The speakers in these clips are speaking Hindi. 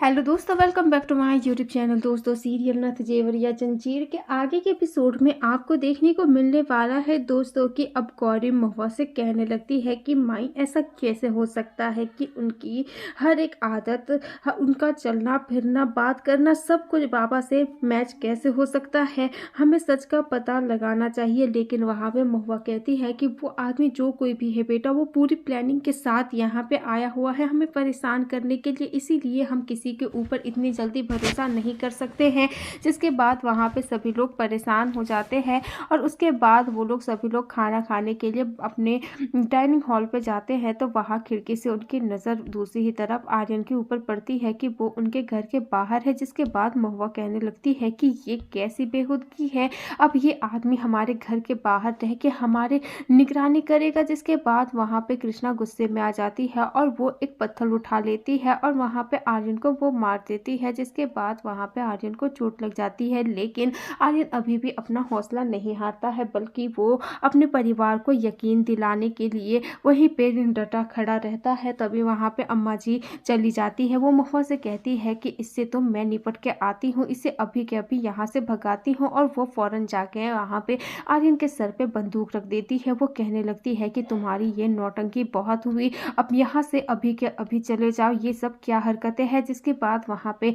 हेलो दोस्तों, welcome back to my YouTube channel. दोस्तों, सीरियल नथ जेवरिया जंजीर के आगे के एपिसोड में आपको देखने को मिलने वाला है दोस्तों कि अब गौरी महुआ से कहने लगती है कि माई ऐसा कैसे हो सकता है कि उनकी हर एक आदत, उनका चलना फिरना, बात करना, सब कुछ बाबा से मैच कैसे हो सकता है। हमें सच का पता लगाना चाहिए। लेकिन वहाँ पे महुआ कहती है कि वो आदमी जो कोई भी है बेटा, वो पूरी प्लानिंग के साथ यहाँ पे आया हुआ है हमें परेशान करने के लिए, इसीलिए हम किसी के ऊपर इतनी जल्दी भरोसा नहीं कर सकते हैं। जिसके बाद वहाँ पे सभी लोग परेशान हो जाते हैं और उसके बाद वो लोग सभी लोग खाना खाने के लिए अपने डाइनिंग हॉल पे जाते हैं। तो वहाँ खिड़की से उनकी नज़र दूसरी ही तरफ आर्यन के ऊपर पड़ती है कि वो उनके घर के बाहर है। जिसके बाद महुआ कहने लगती है कि ये कैसी बेहूदगी है, अब ये आदमी हमारे घर के बाहर रह के हमारे निगरानी करेगा। जिसके बाद वहाँ पे कृष्णा गुस्से में आ जाती है और वो एक पत्थर उठा लेती है और वहाँ पे आर्यन को वो मार देती है। जिसके बाद वहाँ पे आर्यन को चोट लग जाती है। लेकिन आर्यन अभी भी अपना हौसला नहीं हारता है, बल्कि वो अपने परिवार को यकीन दिलाने के लिए वहीं पे डटा खड़ा रहता है। तभी वहाँ पे अम्मा जी चली जाती है। वो महुआ से कहती है कि इससे तो मैं निपट के आती हूँ, इसे अभी के अभी यहाँ से भगाती हूँ। और वो फौरन जाके वहाँ पे आर्यन के सर पे बंदूक रख देती है। वो कहने लगती है कि तुम्हारी ये नौटंकी बहुत हुई, अब यहाँ से अभी के अभी चले जाओ, ये सब क्या हरकतें हैं। जिसके बाद वहाँ पे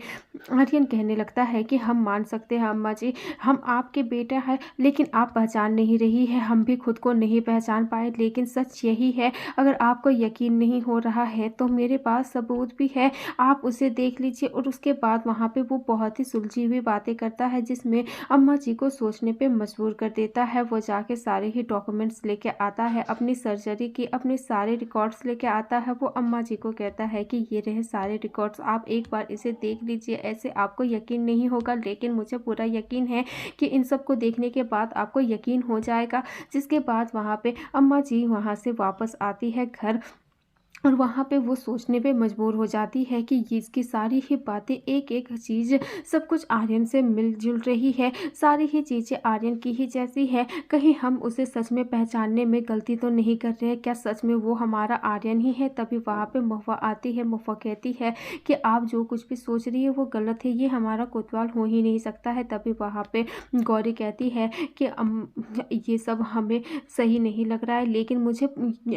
आर्यन कहने लगता है कि हम मान सकते हैं अम्मा जी, हम आपके बेटा हैं, लेकिन आप पहचान नहीं रही है, हम भी खुद को नहीं पहचान पाए। लेकिन सच यही है, अगर आपको यकीन नहीं हो रहा है तो मेरे पास सबूत भी है, आप उसे देख लीजिए। और उसके बाद वहाँ पे वो बहुत ही सुलझी हुई बातें करता है, जिसमें अम्मा जी को सोचने पे मजबूर कर देता है। वो जाके सारे ही डॉक्यूमेंट्स लेके आता है, अपनी सर्जरी की अपने सारे रिकॉर्ड्स लेके आता है। वो अम्मा जी को कहता है कि ये रहे सारे रिकॉर्ड्स, आप एक बार इसे देख लीजिए। ऐसे आपको यकीन नहीं होगा, लेकिन मुझे पूरा यकीन है कि इन सब को देखने के बाद आपको यकीन हो जाएगा। जिसके बाद वहाँ पे अम्मा जी वहाँ से वापस आती है घर और वहाँ पे वो सोचने पे मजबूर हो जाती है कि ये इसकी सारी ही बातें, एक एक चीज़, सब कुछ आर्यन से मिलजुल रही है, सारी ही चीज़ें आर्यन की ही जैसी है। कहीं हम उसे सच में पहचानने में गलती तो नहीं कर रहे हैं, क्या सच में वो हमारा आर्यन ही है। तभी वहाँ पे महुआ आती है। महुआ कहती है कि आप जो कुछ भी सोच रही है वो गलत है, ये हमारा कोतवाल हो ही नहीं सकता है। तभी वहाँ पे गौरी कहती है कि ये सब हमें सही नहीं लग रहा है, लेकिन मुझे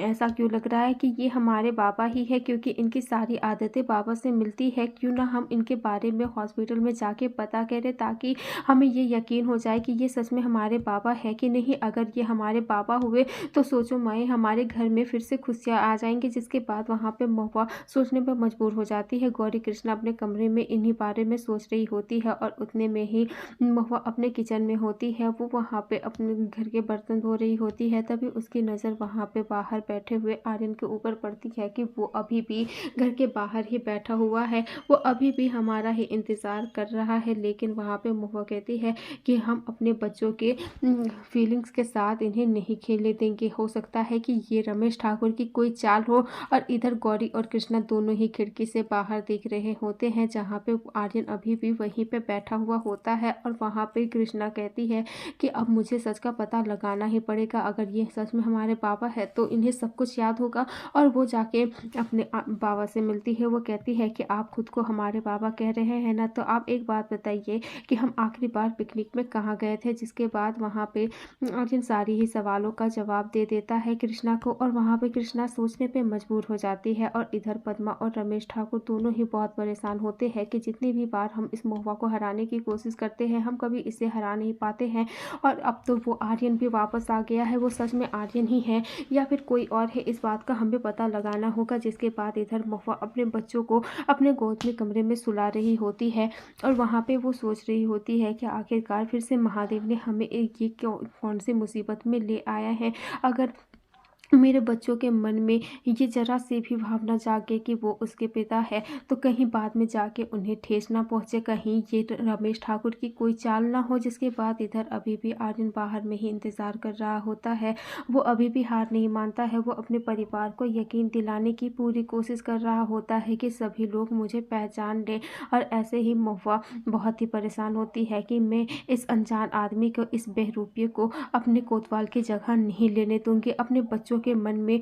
ऐसा क्यों लग रहा है कि ये हमारे बाबा ही है, क्योंकि इनकी सारी आदतें बाबा से मिलती है। क्यों ना हम इनके बारे में हॉस्पिटल में जाके पता करें, ताकि हमें ये यकीन हो जाए कि ये सच में हमारे बाबा है कि नहीं। अगर ये हमारे बाबा हुए तो सोचो माए, हमारे घर में फिर से खुशियाँ आ जाएंगी। जिसके बाद वहाँ पे महुआ सोचने पर मजबूर हो जाती है। गौरी कृष्णा अपने कमरे में इन्हीं बारे में सोच रही होती है और उतने में ही महुआ अपने किचन में होती है। वो वहाँ पे अपने घर के बर्तन धो रही होती है। तभी उसकी नज़र वहाँ पे बाहर बैठे हुए आर्यन के ऊपर पड़ती है कि वो अभी भी घर के बाहर ही बैठा हुआ है, वो अभी भी हमारा ही इंतज़ार कर रहा है। लेकिन वहाँ पे महुआ कहती है कि हम अपने बच्चों के फीलिंग्स के साथ इन्हें नहीं खेलने देंगे। हो सकता है कि ये रमेश ठाकुर की कोई चाल हो। और इधर गौरी और कृष्णा दोनों ही खिड़की से बाहर देख रहे होते हैं, जहाँ पे आर्यन अभी भी वहीं पे बैठा हुआ होता है। और वहाँ पे कृष्णा कहती है कि अब मुझे सच का पता लगाना ही पड़ेगा, अगर ये सच में हमारे बाबा है तो इन्हें सब कुछ याद होगा। और वो जाके अपने बाबा से मिलती है। वो कहती है कि आप खुद को हमारे बाबा कह रहे हैं ना, तो आप एक बात बताइए कि हम आखिरी बार पिकनिक में कहाँ गए थे। जिसके बाद वहाँ पे अर्जुन सारी ही सवालों का जवाब दे देता है कृष्णा को। और वहाँ पे कृष्णा सोचने पे मजबूर हो जाती है। और इधर पद्मा और रमेश ठाकुर दोनों ही बहुत परेशान होते हैं कि जितनी भी बार हम इस महुआ को हराने की कोशिश करते हैं, हम कभी इसे हरा नहीं पाते हैं। और अब तो वो आर्यन भी वापस आ गया है, वो सच में आर्यन ही है या फिर कोई और है, इस बात का हमें पता लगाना होगा। जिसके बाद इधर महुआ अपने बच्चों को अपने गोद में कमरे में सुला रही होती है। और वहाँ पे वो सोच रही होती है कि आखिरकार फिर से महादेव ने हमें ये कौन सी मुसीबत में ले आया है। अगर मेरे बच्चों के मन में ये जरा सी भी भावना जागे कि वो उसके पिता है, तो कहीं बाद में जाके उन्हें ठेस ना पहुँचे, कहीं ये रमेश ठाकुर की कोई चाल ना हो। जिसके बाद इधर अभी भी आर्यन बाहर में ही इंतज़ार कर रहा होता है। वो अभी भी हार नहीं मानता है, वो अपने परिवार को यकीन दिलाने की पूरी कोशिश कर रहा होता है कि सभी लोग मुझे पहचान लें। और ऐसे ही महुआ बहुत ही परेशान होती है कि मैं इस अनजान आदमी को, इस बहरूपिये को अपने कोतवाल की जगह नहीं लेने दूंगी। अपने बच्चों के मन में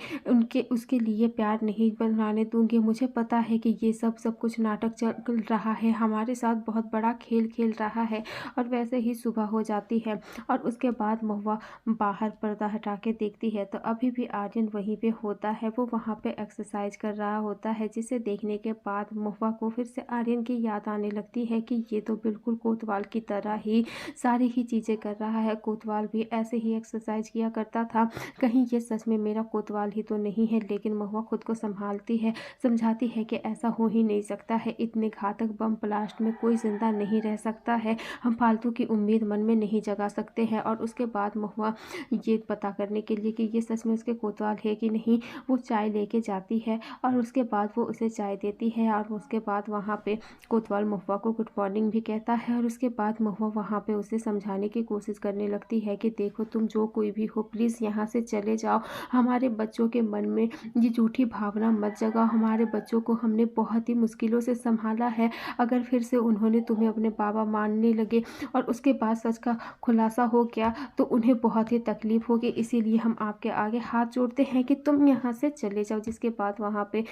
उसके लिए प्यार नहीं बनाने दूंगी। मुझे पता है कि ये सब कुछ नाटक चल रहा है, हमारे साथ बहुत बड़ा खेल खेल रहा है। और वैसे ही सुबह हो जाती है और उसके बाद महुआ बाहर पर्दा हटा के देखती है तो अभी भी आर्यन वहीं पे होता है। वो वहाँ पे एक्सरसाइज कर रहा होता है, जिसे देखने के बाद महुआ को फिर से आर्यन की याद आने लगती है कि ये तो बिल्कुल कोतवाल की तरह ही सारी ही चीज़ें कर रहा है। कोतवाल भी ऐसे ही एक्सरसाइज किया करता था, कहीं ये सच में मेरा कोतवाल ही तो नहीं है। लेकिन महुआ खुद को संभालती है, समझाती है कि ऐसा हो ही नहीं सकता है, इतने घातक बम ब्लास्ट में कोई जिंदा नहीं रह सकता है, हम फालतू की उम्मीद मन में नहीं जगा सकते हैं। और उसके बाद महुआ ये पता करने के लिए कि ये सच में उसके कोतवाल है कि नहीं, वो चाय लेके जाती है और उसके बाद वो उसे चाय देती है। और उसके बाद वहाँ पे कोतवाल महुआ को गुड मॉर्निंग भी कहता है और उसके बाद महुआ वहाँ पे उसे समझाने की कोशिश करने लगती है कि देखो तुम जो कोई भी हो, प्लीज़ यहाँ से चले जाओ, हमारे बच्चों के मन में ये झूठी भावना मत जगाओ, हमारे बच्चों को हमने बहुत ही मुश्किलों से संभाला है, अगर फिर से उन्होंने तुम्हें अपने बाबा मानने लगे और उसके बाद सच का खुलासा हो गया तो उन्हें बहुत ही तकलीफ होगी, इसीलिए हम आपके आगे हाथ जोड़ते हैं कि तुम यहाँ से चले जाओ। जिसके बाद वहाँ पे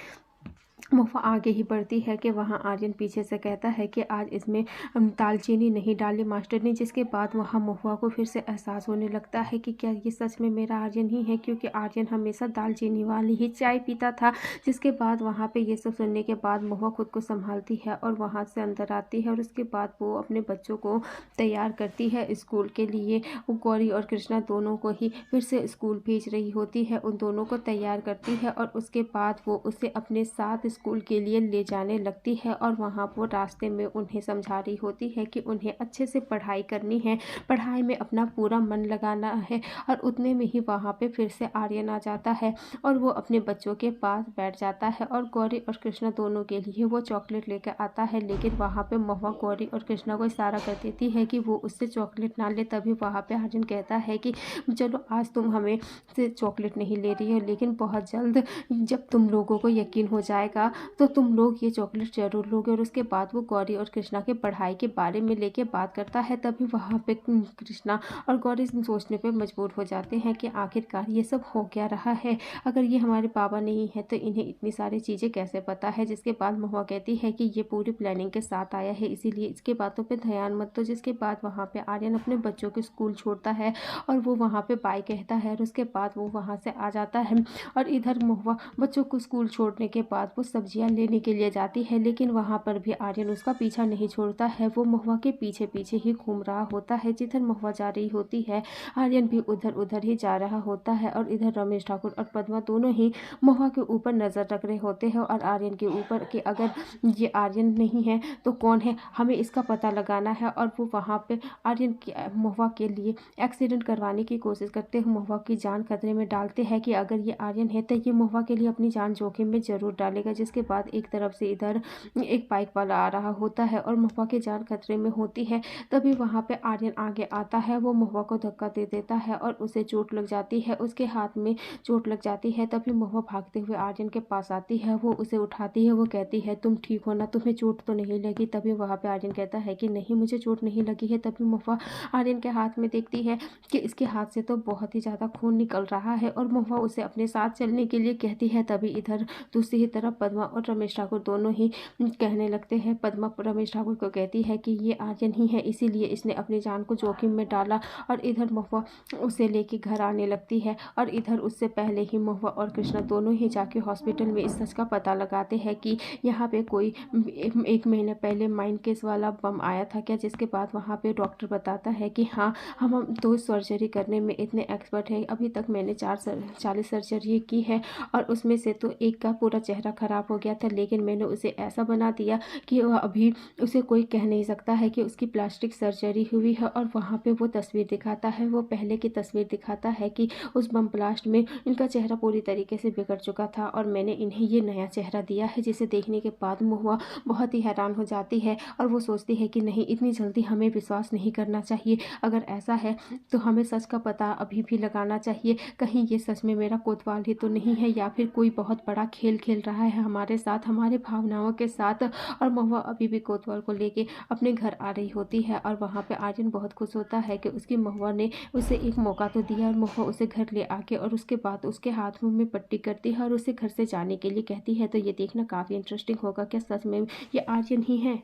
महुआ आगे ही बढ़ती है कि वहाँ आर्यन पीछे से कहता है कि आज इसमें दालचीनी नहीं डाली मास्टर ने। जिसके बाद वहाँ महुआ को फिर से एहसास होने लगता है कि क्या ये सच में मेरा आर्यन ही है, क्योंकि आर्यन हमेशा दालचीनी वाली ही चाय पीता था। जिसके बाद वहाँ पे ये सब सुनने के बाद महुआ खुद को संभालती है और वहाँ से अंदर आती है और उसके बाद वो अपने बच्चों को तैयार करती है स्कूल के लिए। वो गौरी और कृष्णा दोनों को ही फिर से स्कूल भेज रही होती है, उन दोनों को तैयार करती है और उसके बाद वो उसे अपने साथ स्कूल के लिए ले जाने लगती है। और वहाँ वो रास्ते में उन्हें समझा रही होती है कि उन्हें अच्छे से पढ़ाई करनी है, पढ़ाई में अपना पूरा मन लगाना है। और उतने में ही वहाँ पे फिर से आर्यन आ जाता है और वो अपने बच्चों के पास बैठ जाता है और गौरी और कृष्णा दोनों के लिए वो चॉकलेट लेकर आता है। लेकिन वहाँ पे महुआ गौरी और कृष्णा को इशारा कर देती है कि वो उससे चॉकलेट ना ले। तभी वहाँ पे आर्यन कहता है कि चलो आज तुम हमें से चॉकलेट नहीं ले रही हो, लेकिन बहुत जल्द जब तुम लोगों को यकीन हो जाएगा तो तुम लोग ये चॉकलेट जरूर लोगे। और उसके बाद वो गौरी और कृष्णा के पढ़ाई के बारे में लेके बात करता है। तभी वहाँ पे कृष्णा और गौरी सोचने पे मजबूर हो जाते हैं कि आखिरकार ये सब हो क्या रहा है, अगर ये हमारे बाबा नहीं है तो इन्हें इतनी सारी चीज़ें कैसे पता है। जिसके बाद महुआ कहती है कि ये पूरी प्लानिंग के साथ आया है, इसीलिए इसके बातों पर ध्यान मत दो। जिसके बाद वहाँ पे आर्यन अपने बच्चों के स्कूल छोड़ता है और वो वहाँ पे बाय कहता है और उसके बाद वो वहाँ से आ जाता है। और इधर महुआ बच्चों को स्कूल छोड़ने के बाद वो सब्जियां लेने के लिए जाती है, लेकिन वहाँ पर भी आर्यन उसका पीछा नहीं छोड़ता है, वो महुआ के पीछे पीछे ही घूम रहा होता है। जिधर महुआ जा रही होती है आर्यन भी उधर उधर ही जा रहा होता है। और इधर रमेश ठाकुर और पद्मा दोनों ही महुआ के ऊपर नज़र रख रहे होते हैं और आर्यन के ऊपर कि अगर ये आर्यन नहीं है तो कौन है, हमें इसका पता लगाना है। और वो वहाँ पे आर्यन महुआ के लिए एक्सीडेंट करवाने की कोशिश करते हुए महुआ की जान खतरे में डालते हैं कि अगर ये आर्यन है तो ये महुआ के लिए अपनी जान जोखिम में जरूर डालेगा। जिसके बाद एक तरफ से इधर एक बाइक वाला आ रहा होता है और महुआ की जान खतरे में होती है। तभी वहाँ पे आर्यन आगे आता है, वो महुआ को धक्का दे देता है और उसे चोट लग जाती है, उसके हाथ में चोट लग जाती है। तभी महुआ भागते हुए आर्यन के पास आती है, वो उसे उठाती है, वो कहती है तुम ठीक हो ना, तुम्हें चोट तो नहीं लगी। तभी वहाँ पे आर्यन कहता है कि नहीं मुझे चोट नहीं लगी है। तभी महुआ आर्यन के हाथ में देखती है कि इसके हाथ से तो बहुत ही ज़्यादा खून निकल रहा है और महुआ उसे अपने साथ चलने के लिए कहती है। तभी इधर दूसरी ही तरफ पद्मा और रमेश ठाकुर दोनों ही कहने लगते हैं। पद्मा रमेश ठाकुर को कहती है कि ये आर्यन ही है, इसीलिए इसने अपनी जान को जोखिम में डाला। और इधर महुआ उसे लेके घर आने लगती है और इधर उससे पहले ही महुआ और कृष्णा दोनों ही जाके हॉस्पिटल में इस सच का पता लगाते हैं कि यहाँ पे कोई एक महीने पहले माइंड केस वाला बम आया था क्या। जिसके बाद वहाँ पे डॉक्टर बताता है कि हाँ हम 2 सर्जरी करने में इतने एक्सपर्ट हैं, अभी तक मैंने 40 सर्जरी की है और उसमें से तो एक का पूरा चेहरा खराब हो गया था, लेकिन मैंने उसे ऐसा बना दिया कि वह अभी उसे कोई कह नहीं सकता है कि उसकी प्लास्टिक सर्जरी हुई है। और वहाँ पे वो तस्वीर दिखाता है, वो पहले की तस्वीर दिखाता है कि उस बम ब्लास्ट में इनका चेहरा पूरी तरीके से बिगड़ चुका था और मैंने इन्हें ये नया चेहरा दिया है। जिसे देखने के बाद महुआ बहुत ही हैरान हो जाती है और वो सोचती है कि नहीं, इतनी जल्दी हमें विश्वास नहीं करना चाहिए, अगर ऐसा है तो हमें सच का पता अभी भी लगाना चाहिए, कहीं ये सच में मेरा कोतवाल ही तो नहीं है या फिर कोई बहुत बड़ा खेल खेल रहा है है हमारे साथ, हमारे भावनाओं के साथ। और महुआ अभी भी कोतवाल को लेके अपने घर आ रही होती है और वहाँ पे आर्यन बहुत खुश होता है कि उसकी महुआ ने उसे एक मौका तो दिया और महुआ उसे घर ले आके और उसके बाद उसके हाथ मुंह में पट्टी करती है और उसे घर से जाने के लिए कहती है। तो ये देखना काफ़ी इंटरेस्टिंग होगा, क्या सच में ये आर्यन ही है।